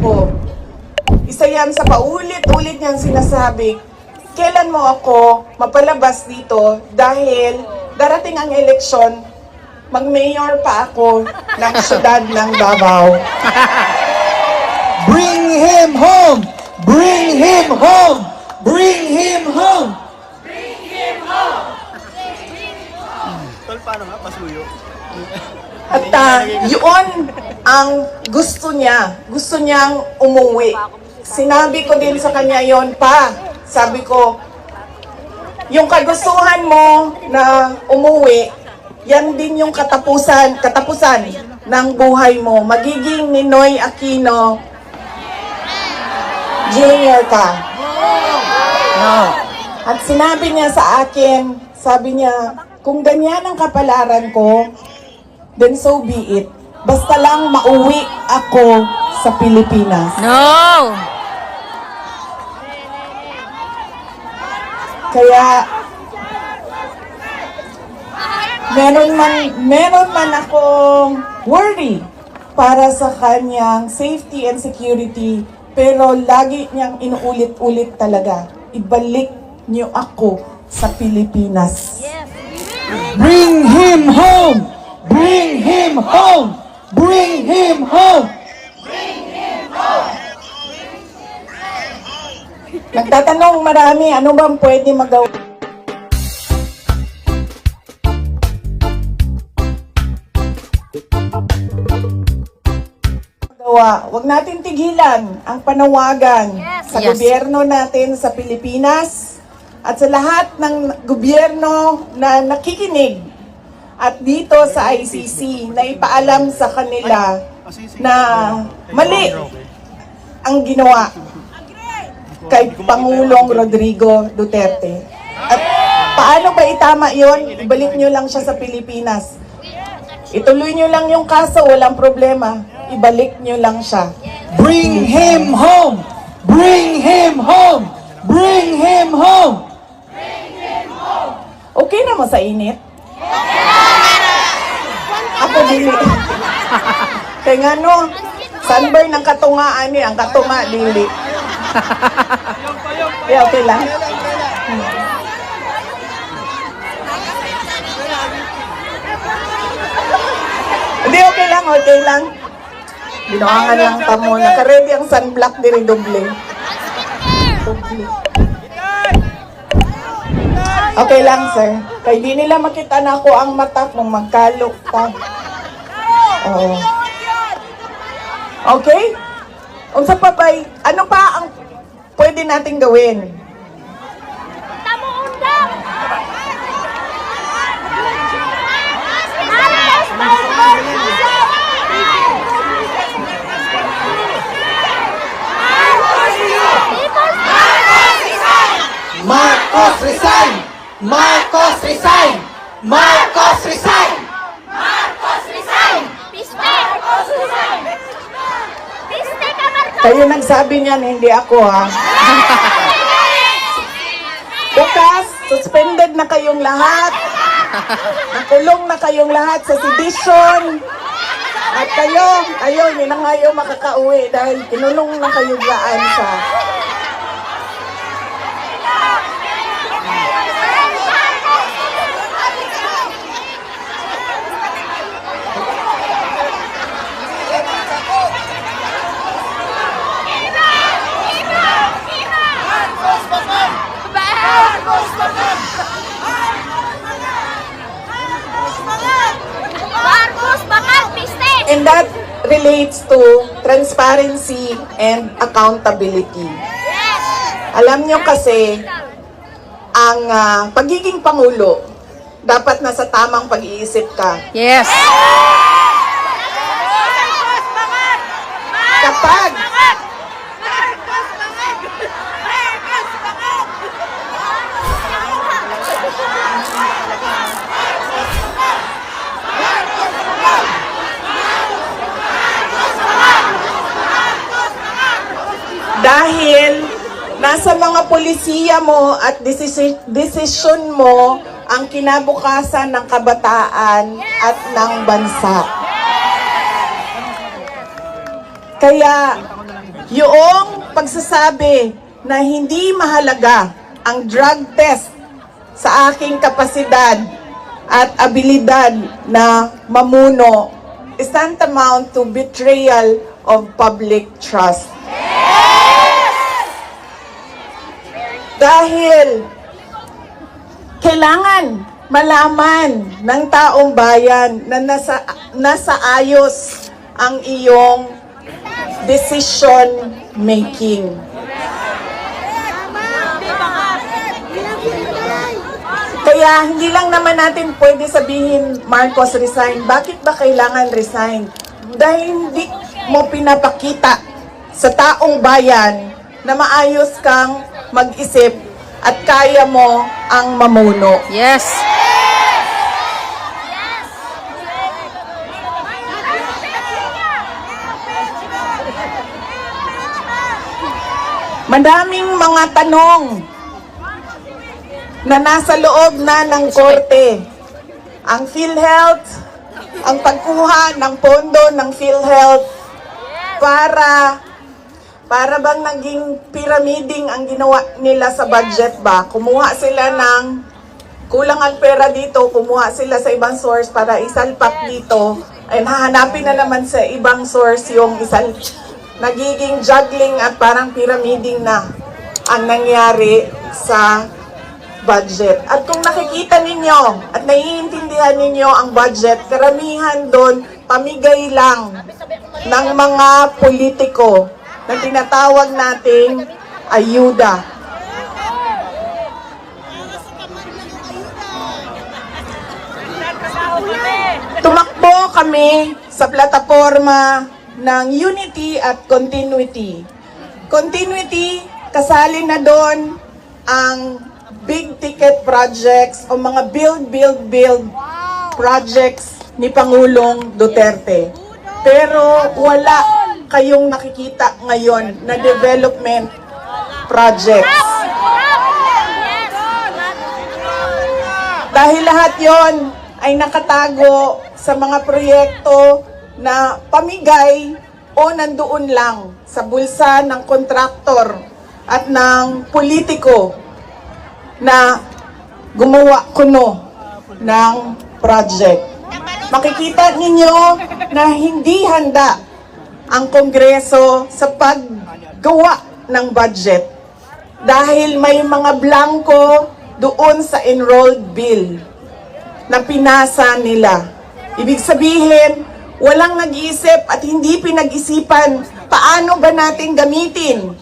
ako. Isa yan sa paulit-ulit niyang sinasabi, kailan mo ako mapalabas dito dahil darating ang eleksyon, mag-mayor pa ako ng syudad ng Davao. Bring him home! Bring him home! Bring him home! Tol, paano nga? Pasuyo. At yun ang gusto niya. Gusto niyang umuwi. Sinabi ko din sa kanya yon pa. Sabi ko, yung kagustuhan mo na umuwi, yan din yung katapusan ng buhay mo. Magiging Ninoy Aquino Jr. ka. No. At sinabi niya sa akin, sabi niya, kung ganyan ang kapalaran ko, then so be it. Basta lang mauwi ako sa Pilipinas. No! Kaya, meron man akong worry para sa kanyang safety and security, pero lagi niyang inuulit-ulit talaga, ibalik niyo ako sa Pilipinas. Bring him home! Bring him home! Bring him home! Nagtatanong marami, ano bang pwede magawa? Huwag natin tigilan ang panawagan sa Yes. gobyerno natin sa Pilipinas at sa lahat ng gobyerno na nakikinig at dito sa ICC na ipaalam sa kanila na mali ang ginawa kay Pangulong Rodrigo Duterte. At paano ba itama yon? Ibalik nyo lang siya sa Pilipinas. Ituloy nyo lang yung kaso, walang problema. Ibalik nyo lang siya. Bring him home! Bring him home! Bring him home! Okay na mo sa init? Ako dili. Kaya nga no, sunburn ng katungaan niya, ang katunga dili. Yeah, okay lang. Hindi, okay lang, okay lang. Binuangan lang pa mo. Naka-ready ang sunblock diri doble. Doble. Okay lang, sir. Kaya di nila makita na ako ang mata kung magkalok pa. Oo. Okay? Unsa pa ba'y, ano pa ang pwede nating gawin? Marcos resign! Marcos resign! Marcos resign! Kayo nagsabi niyan, hindi ako ha. Bukas, suspended na kayong lahat. Nakulong na kayong lahat sa sedition. At kayo, hindi na kayo makakauwi dahil kinulong na kayo dyan sa... And that relates to transparency and accountability. Alam nyo kasi, ang pagiging Pangulo, dapat nasa tamang pag-iisip ka. Yes! Kapag dahil nasa mga polisiya mo at desisyon mo ang kinabukasan ng kabataan at ng bansa. Kaya yung pagsasabi na hindi mahalaga ang drug test sa aking kapasidad at abilidad na mamuno is tantamount to betrayal of public trust. Dahil kailangan malaman ng taong bayan na nasa ayos ang iyong decision making. Kaya hindi lang naman natin pwede sabihin, Marcos resign. Bakit ba kailangan resign? Dahil hindi mo pinapakita sa taong bayan na maayos kang mag-isip at kaya mo ang mamuno. Yes. Madaming mga tanong na nasa loob na ng korte. Ang PhilHealth, ang pagkuha ng pondo ng PhilHealth para bang naging pyramiding ang ginawa nila sa budget ba? Kumuha sila ng kulang ang pera dito, kumuha sila sa ibang source para isalpak dito, and hahanapin na naman sa ibang source yung nagiging juggling at parang pyramiding na ang nangyari sa budget. At kung nakikita ninyo at naiintindihan ninyo ang budget, karamihan doon pamigay lang ng mga politiko na tinatawag nating ayuda. Tumakbo kami sa plataforma ng unity at continuity. Continuity, kasali na doon ang big ticket projects o mga build projects ni Pangulong Duterte. Pero wala kayong nakikita ngayon na development projects. Dahil lahat yon ay nakatago sa mga proyekto na pamigay o nandoon lang sa bulsa ng kontraktor at ng politiko na gumawa kuno ng project. Makikita ninyo na hindi handa ang Kongreso sa paggawa ng budget dahil may mga blanco doon sa enrolled bill na pinasa nila. Ibig sabihin, walang nag-iisip at hindi pinag-isipan paano ba natin gamitin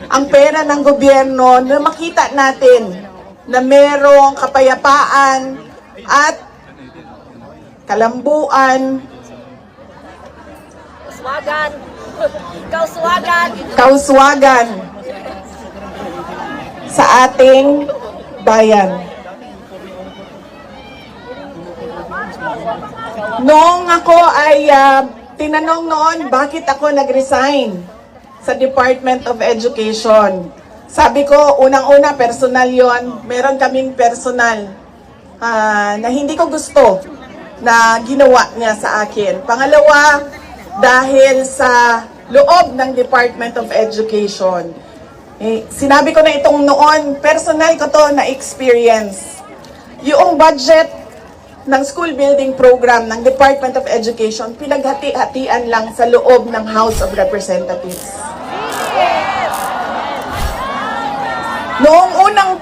ang pera ng gobyerno na makita natin na merong kapayapaan at kalambuan, kauswagan sa ating bayan. Noong ako ay tinanong noon bakit ako nag-resign sa Department of Education. Sabi ko, unang-una, personal yon. Meron kaming personal na hindi ko gusto na ginawa niya sa akin. Pangalawa, dahil sa loob ng Department of Education. Sinabi ko na itong noon, personal ko to na experience. Yung budget ng school building program ng Department of Education, pinaghati-hatian lang sa loob ng House of Representatives. Noong unang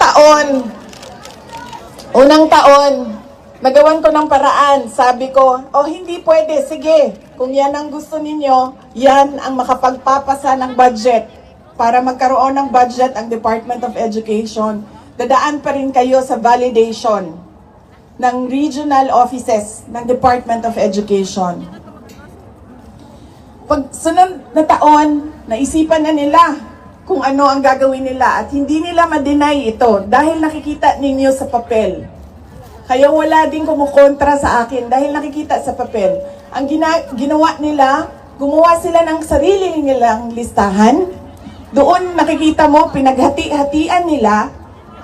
taon, nagawan ko ng paraan. Sabi ko, hindi pwede, sige, kung yan ang gusto ninyo, yan ang makapagpapasa ng budget. Para magkaroon ng budget ang Department of Education, dadaan pa rin kayo sa validation ng regional offices ng Department of Education. Pag sunod na taon, naisipan na nila kung ano ang gagawin nila at hindi nila ma-deny ito dahil nakikita ninyo sa papel. Kaya wala din kumukontra sa akin dahil nakikita sa papel. Ang ginawa nila, gumawa sila ng sarili nilang listahan. Doon nakikita mo, pinaghati-hatian nila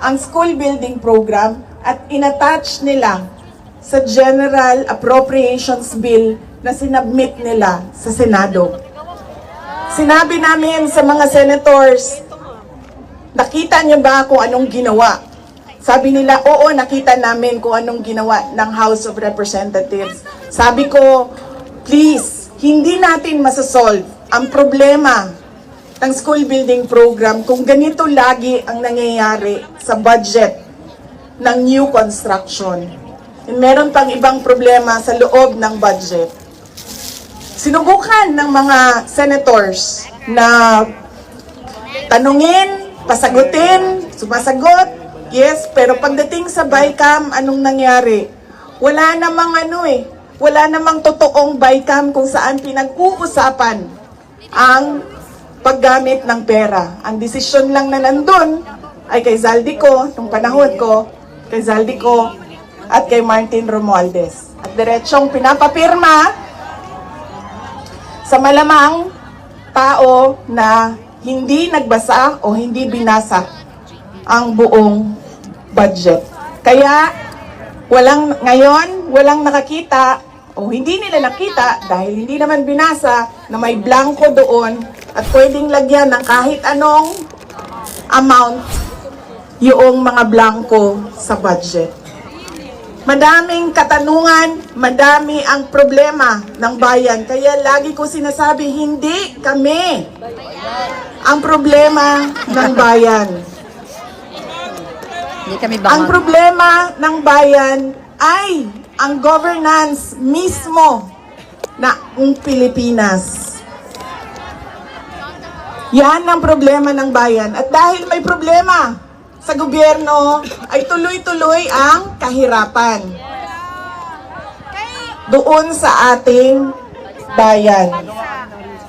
ang school building program at inattach nila sa General Appropriations Bill na sinubmit nila sa Senado. Sinabi namin sa mga senators, nakita niyo ba kung anong ginawa? Sabi nila, oo, nakita namin kung anong ginawa ng House of Representatives. Sabi ko, please, hindi natin masasolve ang problema ng school building program kung ganito lagi ang nangyayari sa budget ng new construction. And meron pang ibang problema sa loob ng budget. Sinubukan ng mga senators na tanungin, pasagutin, sumasagot, yes, pero pagdating sa BICAM, anong nangyari? Wala namang wala namang totoong BICAM kung saan pinag-uusapan ang paggamit ng pera. Ang desisyon lang na nandun ay kay Zaldico, nung panahon ko, kay Zaldico at kay Martin Romualdez. At diretsong pinapapirma sa malamang tao na hindi nagbasa o hindi binasa ang buong budget. Kaya walang nakakita o hindi nila nakita dahil hindi naman binasa na may blanco doon at pwedeng lagyan ng kahit anong amount yung mga blanco sa budget. Madaming katanungan, madami ang problema ng bayan. Kaya lagi ko sinasabi, hindi kami ang problema ng bayan. Hindi kami Ang problema ng bayan ay ang governance mismo ng Pilipinas. Yan ang problema ng bayan. At dahil may problema sa gobyerno, ay tuloy-tuloy ang kahirapan doon sa ating bayan.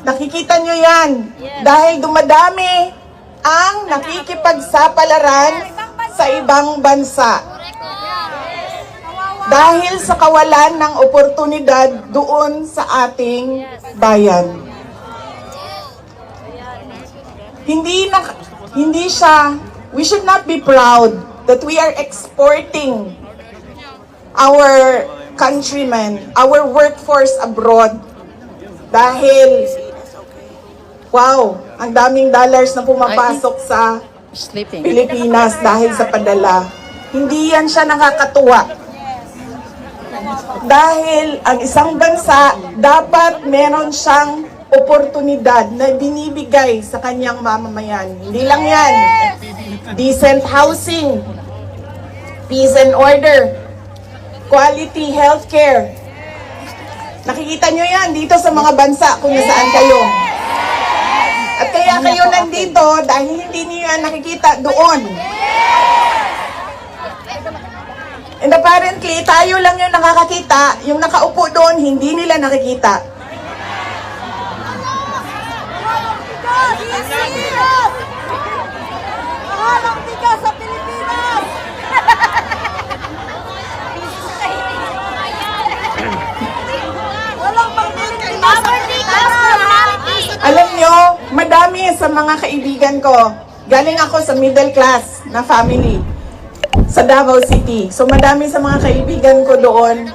Nakikita nyo yan dahil dumadami ang nakikipagsapalaran sa ibang bansa. Dahil sa kawalan ng oportunidad doon sa ating bayan. Hindi siya, we should not be proud that we are exporting our countrymen, our workforce abroad. Dahil, wow, ang daming dollars na pumapasok sa sleeping. Pilipinas dahil sa padala. Hindi yan siya nakakatuwa. Dahil ang isang bansa, dapat meron siyang oportunidad na binibigay sa kanyang mamamayan. Hindi lang yan. Decent housing, peace and order, quality healthcare. Nakikita nyo yan dito sa mga bansa kung nasaan kayo. At kaya kayo nandito dahil hindi niyo yan nakikita doon. And apparently, tayo lang yung nakakakita, yung nakaupo doon, hindi nila nakikita. Walang tigas sa Pilipinas! Walang pang-Pilipinas sa Pilipinas! Alam nyo, madami sa mga kaibigan ko, galing ako sa middle class na family sa Davao City. So madami sa mga kaibigan ko doon,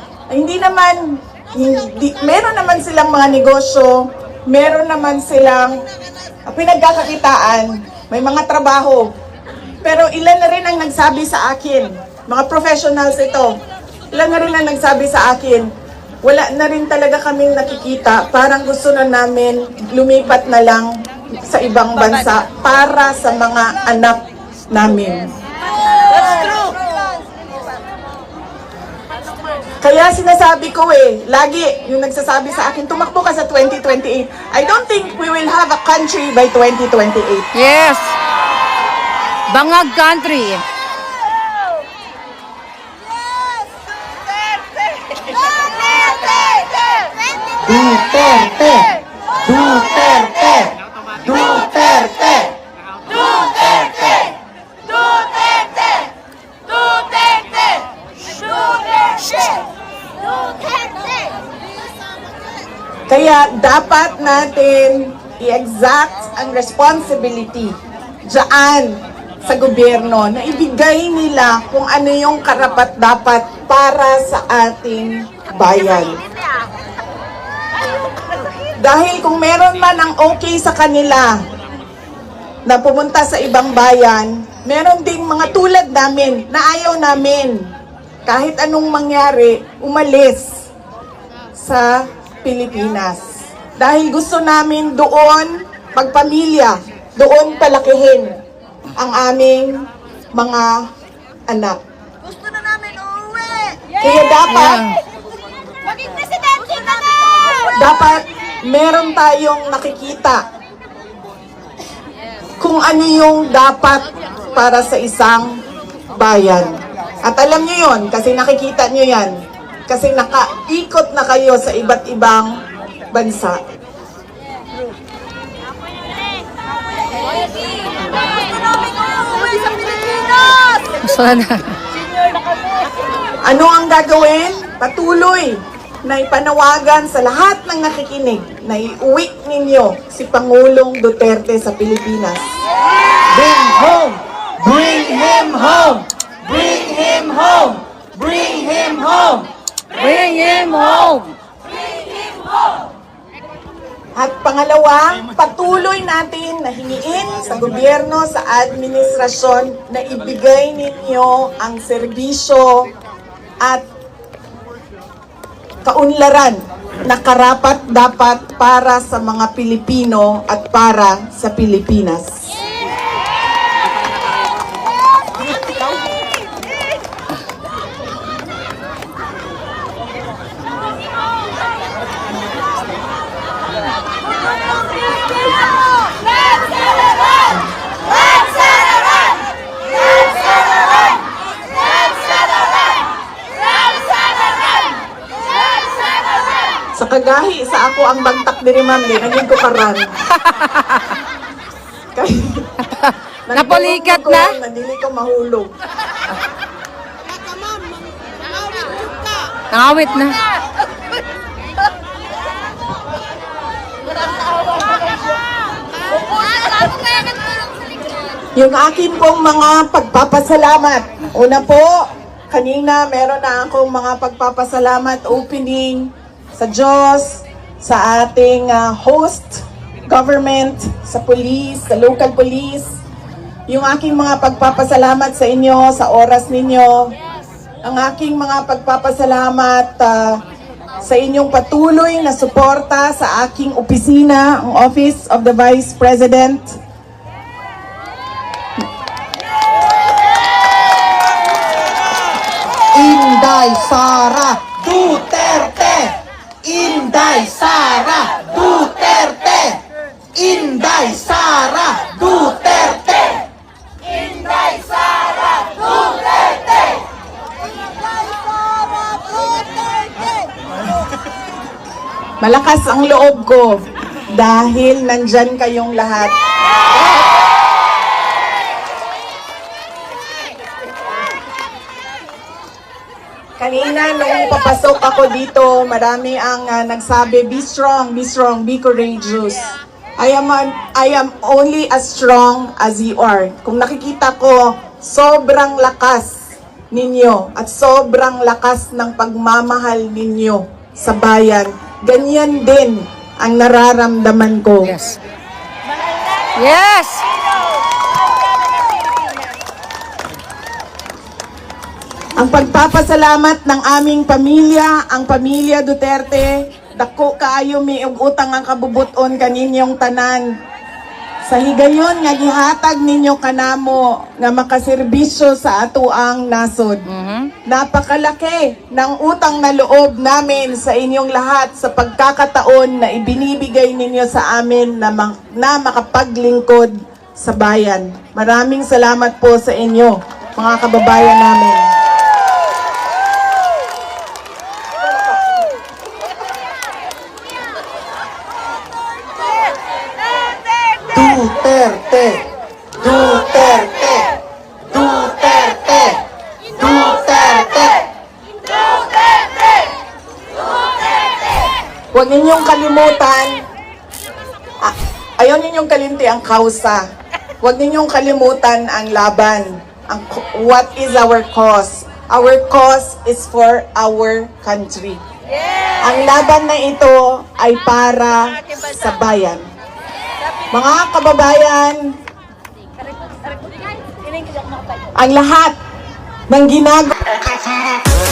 meron naman silang mga negosyo, meron naman silang pinagkakakitaan, may mga trabaho. Pero ilan na rin ang nagsabi sa akin, mga professionals ito, ilan na rin ang nagsabi sa akin, wala na rin talaga kaming nakikita, parang gusto na namin lumipat na lang sa ibang bansa para sa mga anak namin. That's true! Kaya sinasabi ko lagi yung nagsasabi sa akin, tumakbo ka sa 2028. I don't think we will have a country by 2028. Yes! Bangag country. Duterte! Duterte! Duterte! Duterte! Duterte! Duterte! Duterte! Duterte! Kaya dapat natin i-exact ang responsibility dyan sa gobyerno na ibigay nila kung ano yung karapat-dapat para sa ating bayan. Dahil kung meron man ang okay sa kanila na pumunta sa ibang bayan, meron ding mga tulad namin na ayaw namin kahit anong mangyari, umalis sa Pilipinas. Dahil gusto namin doon magpamilya, doon palakihin ang aming mga anak. Gusto na namin uuwi! Kaya dapat, Maging presidente ka na! dapat meron tayong nakikita kung ano yung dapat para sa isang bayan. At alam nyo yun, kasi nakikita nyo yan. Kasi nakaikot na kayo sa iba't ibang bansa. Gusto namin uuwi sa Pilipinas! Sana. Ano ang gagawin? Patuloy na ipanawagan sa lahat ng nakikinig na iuwi ninyo si Pangulong Duterte sa Pilipinas. Bring home! Bring him home! Bring him home! Bring him home! Bring him home. At pangalawa, patuloy natin na hingiin sa gobyerno, sa administrasyon na ibigay ninyo ang serbisyo at kaunlaran na karapat-dapat para sa mga Pilipino at para sa Pilipinas. Sa kagahi, sa ako ang bagtak diri ma'am, naging ko karan. Napulikat ko, na? Nadili ko mahulog. Nangawit na. Yung akin pong mga pagpapasalamat. Una po, kanina meron na akong mga pagpapasalamat opening sa Diyos, sa ating host government, sa police, sa local police. Yung aking mga pagpapasalamat sa inyo, sa oras ninyo. Ang aking mga pagpapasalamat sa inyong patuloy na suporta sa aking opisina, ang Office of the Vice President. Inday Sara Duterte! Inday Sara Duterte! Inday Sara Duterte! Inday Sara Duterte! Inday Sara Duterte! Malakas ang loob ko dahil nandyan kayong lahat. Kanina nung papasok ako dito, marami ang nagsabi, be strong, be courageous. I am only as strong as you are. Kung nakikita ko, sobrang lakas ninyo at sobrang lakas ng pagmamahal ninyo sa bayan. Ganyan din ang nararamdaman ko. Yes. Yes! Ang pagpapasalamat ng aming pamilya, ang pamilya Duterte, dako kaayo mi og utang ang kabubuton kaninyong tanan. Sa higayon nga gihatag ninyo kanamo nga makaserbisyo sa atuang nasod. Napakalaki ng utang na loob namin sa inyong lahat sa pagkakataon na ibinibigay ninyo sa amin na makapaglingkod sa bayan. Maraming salamat po sa inyo, mga kababayan namin. Duterte! Duterte! Duterte! Duterte! Huwag ninyong kalimutan, ayaw ninyong kalimti ang kausa. Huwag ninyong kalimutan ang laban. What is our cause? Our cause is for our country. Ang laban na ito ay para sa bayan. Mga kababayan, ang lahat ng ginagawa